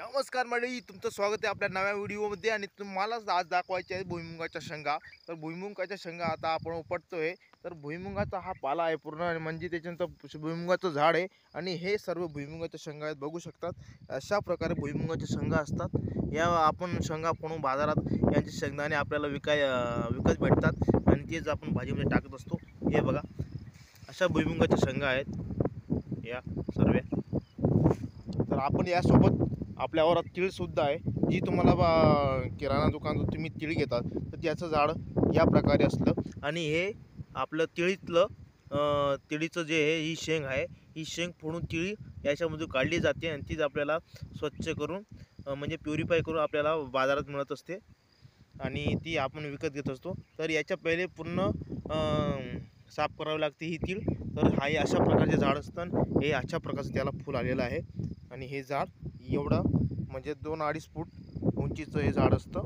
नमस्कार मंडळी, तुमचं स्वागत आहे आपल्या नव्या व्हिडिओमध्ये. आणि तुम्हाला आज दाखवायचे आहे भुईमुगाच्या शेंगा. तर भुईमुगाच्या शेंगा आता आपण उपटतोय. तर भुईमुगाचा हा पाला आहे पूर्ण, आणि म्हणजे त्याच्यानंतर भुईमुगाचं झाड आहे. आणि हे सर्व भुईमुगाच्या शेंगा आहेत, बघू शकतात. अशा प्रकारे भुईमुगाच्या शेंगा असतात. या आपण शेंगा फोडून बाजारात यांचे शेंगदाणे आपल्याला विकत भेटतात, आणि तेच आपण भाजीमध्ये टाकत असतो. हे बघा, अशा भुईमुगाच्या शेंगा आहेत या सर्व. तर आपण यासोबत आपल्या वावरात तीळसुद्धा आहे, जी तुम्हाला किराणा दुकानातून तुम्ही तीळ घेतात तर त्याचं झाड या प्रकारे असतं. आणि हे आपलं तिळीचं जे आहे, ही शेंग आहे, ही शेंग फोडून तिळी याच्यामधून काढली जाते, आणि तीच आपल्याला स्वच्छ करून म्हणजे प्युरिफाय करून आपल्याला बाजारात मिळत असते, आणि ती आपण विकत घेत असतो. तर याच्या पहिले पूर्ण साफ करावी लागते ही तीळ. तर हा अशा प्रकारचे झाड असतं, हे अशा प्रकारचं त्याला फूल आलेलं आहे. आणि हे झाड एवढं म्हणजे 2-2.5 फूट उंचीचं हे झाड असतं.